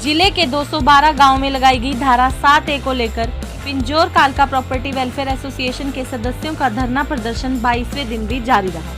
जिले के 212 गांव में लगाई गई धारा 7A को लेकर पिंजौर कालका प्रॉपर्टी वेलफेयर एसोसिएशन के सदस्यों का धरना प्रदर्शन 22वें दिन भी जारी रहा।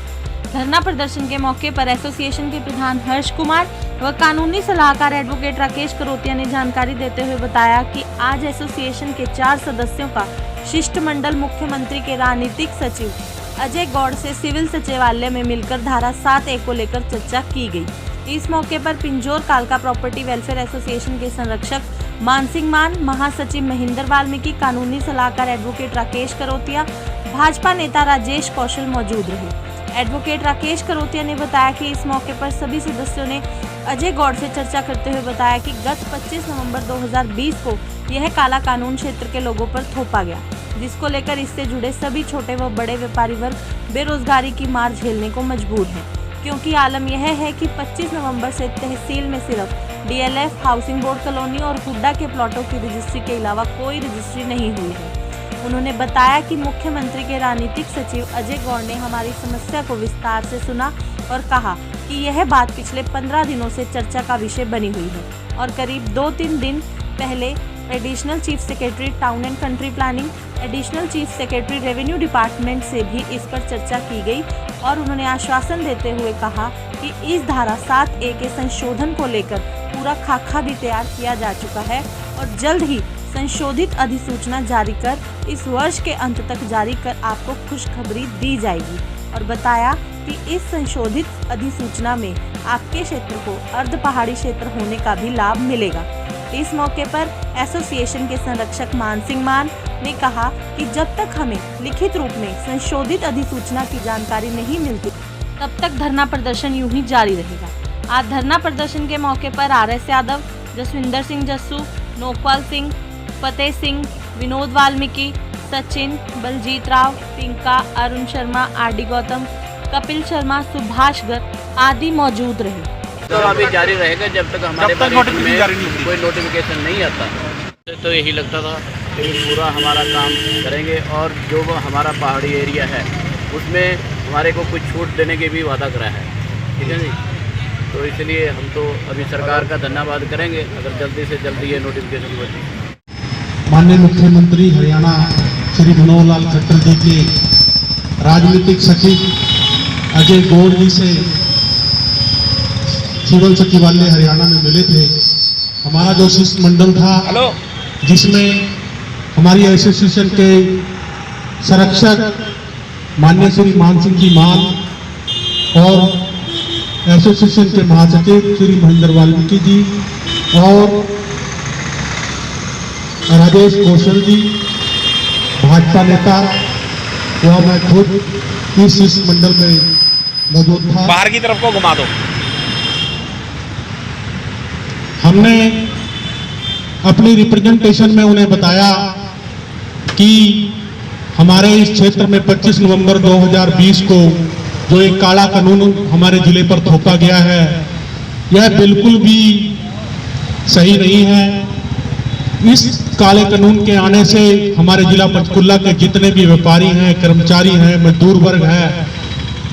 धरना प्रदर्शन के मौके पर एसोसिएशन के प्रधान हर्ष कुमार व कानूनी सलाहकार एडवोकेट राकेश करोतिया ने जानकारी देते हुए बताया कि आज एसोसिएशन के 4 सदस्यों का शिष्टमंडल मुख्यमंत्री के राजनीतिक सचिव अजय गौड़ से सिविल सचिवालय में मिलकर धारा 7A को लेकर चर्चा की गई। इस मौके पर पिंजौर कालका प्रॉपर्टी वेलफेयर एसोसिएशन के संरक्षक मानसिंह मान, महासचिव महेंद्र वाल्मीकि, कानूनी सलाहकार एडवोकेट राकेश करोतिया, भाजपा नेता राजेश कौशल मौजूद रहे। एडवोकेट राकेश करोतिया ने बताया कि इस मौके पर सभी सदस्यों ने अजय गौड़ से चर्चा करते हुए बताया कि गत 25 नवंबर 2020 को यह काला कानून क्षेत्र के लोगों पर थोपा गया, जिसको लेकर इससे जुड़े सभी छोटे व बड़े व्यापारी वर्ग बेरोजगारी की मार झेलने को मजबूर है, क्योंकि आलम यह है कि 25 नवंबर से तहसील में सिर्फ DLF, हाउसिंग बोर्ड कॉलोनी और हुड्डा के प्लॉटों की रजिस्ट्री के अलावा कोई रजिस्ट्री नहीं हुई है। उन्होंने बताया कि मुख्यमंत्री के राजनीतिक सचिव अजय गौड़ ने हमारी समस्या को विस्तार से सुना और कहा कि यह बात पिछले 15 दिनों से चर्चा का विषय बनी हुई है और करीब 2-3 दिन पहले additional chief secretary town and country planning, additional chief secretary revenue department से भी इस पर चर्चा की गई और उन्होंने आश्वासन देते हुए कहा कि इस धारा 7A के संशोधन को लेकर पूरा खाका भी तैयार किया जा चुका है और जल्द ही संशोधित अधिसूचना जारी कर इस वर्ष के अंत तक जारी कर आपको खुशखबरी दी जाएगी और बताया कि इस संशोधित अधिसूचना में आपके क्षेत्र को अर्ध पहाड़ी क्षेत्र होने का भी लाभ मिलेगा। इस मौके पर एसोसिएशन के संरक्षक मानसिंह मान ने कहा कि जब तक हमें लिखित रूप में संशोधित अधिसूचना की जानकारी नहीं मिलती तब तक धरना प्रदर्शन यूं ही जारी रहेगा। आज धरना प्रदर्शन के मौके पर RS यादव, जसविंदर सिंह जस्सू, नोकवाल सिंह, फतेह सिंह, विनोद वाल्मीकि, सचिन, बलजीत राव, पिंका, अरुण शर्मा, RD गौतम, कपिल शर्मा, सुभाष गर्ग आदि मौजूद रहे। तो अभी जारी रहेगा जब तक हमारे बारे में कोई नोटिफिकेशन नहीं आता। तो यही लगता था कि पूरा हमारा काम करेंगे और जो हमारा पहाड़ी एरिया है उसमें हमारे को कुछ छूट देने के भी वादा करा है, ठीक है जी। तो इसलिए हम तो अभी सरकार का धन्यवाद करेंगे अगर जल्दी से जल्दी ये नोटिफिकेशन होती। माननीय मुख्यमंत्री हरियाणा श्री मनोहर लाल खट्टर जी के राजनीतिक सचिव अजय गौड़ जी से सिविल सचिवालय हरियाणा में मिले थे। हमारा जो शिष्टमंडल था जिसमें हमारी एसोसिएशन के संरक्षक माननीय श्री मानसिंह जी मान और एसोसिएशन के महासचिव श्री महेंद्र वाल्मीकि जी और राजेश कौशल जी, भाजपा नेता व मैं खुद इस शिष्टमंडल में मौजूद था। बाहर की तरफ को घुमा दो। हमने अपनी रिप्रेजेंटेशन में उन्हें बताया कि हमारे इस क्षेत्र में 25 नवंबर 2020 को जो एक काला कानून हमारे जिले पर थोपा गया है यह बिल्कुल भी सही नहीं है। इस काले कानून के आने से हमारे जिला पंचकुला के जितने भी व्यापारी हैं, कर्मचारी हैं, मजदूर वर्ग है,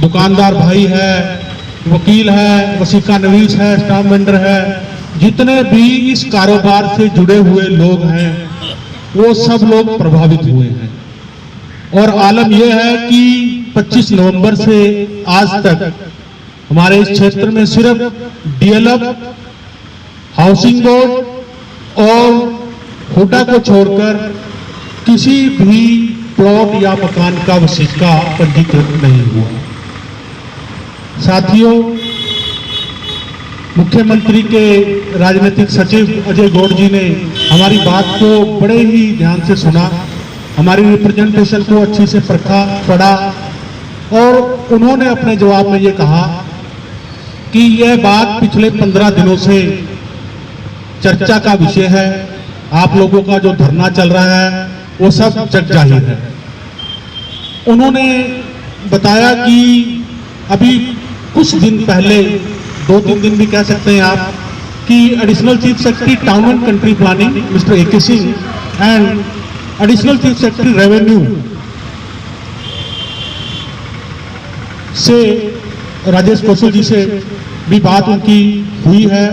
दुकानदार भाई है, वकील है, वसीका नवीस है, स्टाफ वेंडर है, जितने भी इस कारोबार से जुड़े हुए लोग हैं वो सब लोग प्रभावित हुए हैं। और आलम यह है कि 25 नवंबर से आज तक हमारे इस क्षेत्र में सिर्फ DLF, हाउसिंग बोर्ड और हुड्डा को छोड़कर किसी भी प्लॉट या मकान का वसीका पंजीकृत नहीं हुआ। साथियों, मुख्यमंत्री के राजनीतिक सचिव अजय गौड़ जी ने हमारी बात को बड़े ही ध्यान से सुना, हमारी रिप्रेजेंटेशन को अच्छी से पढ़ा और उन्होंने अपने जवाब में ये कहा कि यह बात पिछले 15 दिनों से चर्चा का विषय है। आप लोगों का जो धरना चल रहा है वो सब जग जाहिर है। उन्होंने बताया कि अभी कुछ दिन पहले, 2-3 दिन भी कह सकते हैं आप, कि additional chief secretary town and country planning mister AK Singh and additional chief secretary revenue से राजेश कौशल जी से भी बात उनकी हुई है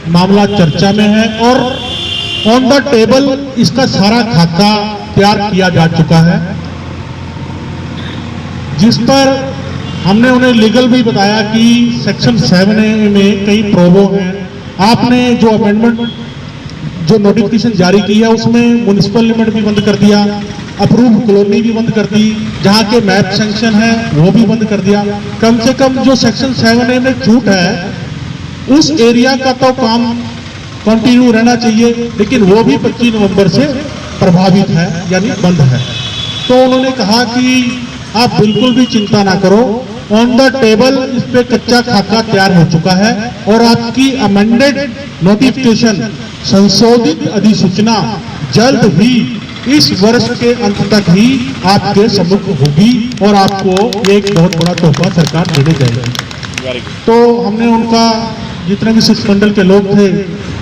मामला चर्चा में है और ऑन द टेबल इसका सारा खाका तैयार किया जा चुका है, जिस पर हमने उन्हें लीगल भी बताया कि सेक्शन 7A में कई प्रोबो हैं। आपने जो अमेंडमेंट जो नोटिफिकेशन जारी की है उसमें म्युनिसिपल लिमिट भी बंद कर दिया, अप्रूव कॉलोनी भी बंद कर दी, जहां के मैप सैंक्शन है वो भी बंद कर दिया। कम से कम जो सेक्शन 7A में छूट है उस एरिया का तो काम कंटिन्यू रहना चाहिए, लेकिन वो भी 25 नवंबर से प्रभावित है यानी बंद है। तो उन्होंने कहा कि आप बिल्कुल भी चिंता ना करो, ऑन द टेबल इस पे कच्चा खाका तैयार हो चुका है और आपकी अमेंडेड नोटिफिकेशन संशोधित अधिसूचना जल्द ही इस वर्ष के अंत तक ही आपके सम्मुख होगी और आपको एक बहुत बड़ा तोहफा सरकार देने जाएगी। तो हमने उनका जितने भी शिष्टमंडल के लोग थे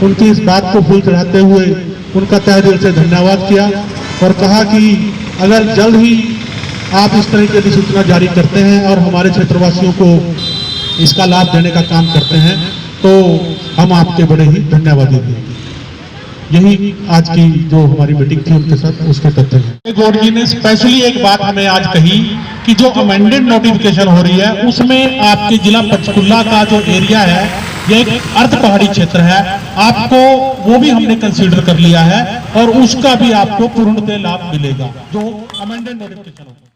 उनकी इस बात को फूल चढ़ाते हुए उनका तहे दिल से धन्यवाद किया और कहा कि अगर जल्द ही आप इस तरह की अधिसूचना जारी करते हैं और हमारे क्षेत्रवासियों को इसका लाभ देने का काम करते हैं तो हम आपके बड़े ही धन्यवादी हैं। यही आज की जो हमारी मीटिंग थी उनके साथ उसके तथ्य हैं। गौड़ जी ने स्पेशली एक बात हमें आज कही कि जो अमेंडेड नोटिफिकेशन हो रही है उसमें आपके जिला पंचकुला का जो एरिया है ये एक अर्ध पहाड़ी क्षेत्र है, आपको वो भी हमने कंसीडर कर लिया है और उसका भी आपको पूर्णतः लाभ मिलेगा जो अमेंडेड नोटिफिकेशन होगा।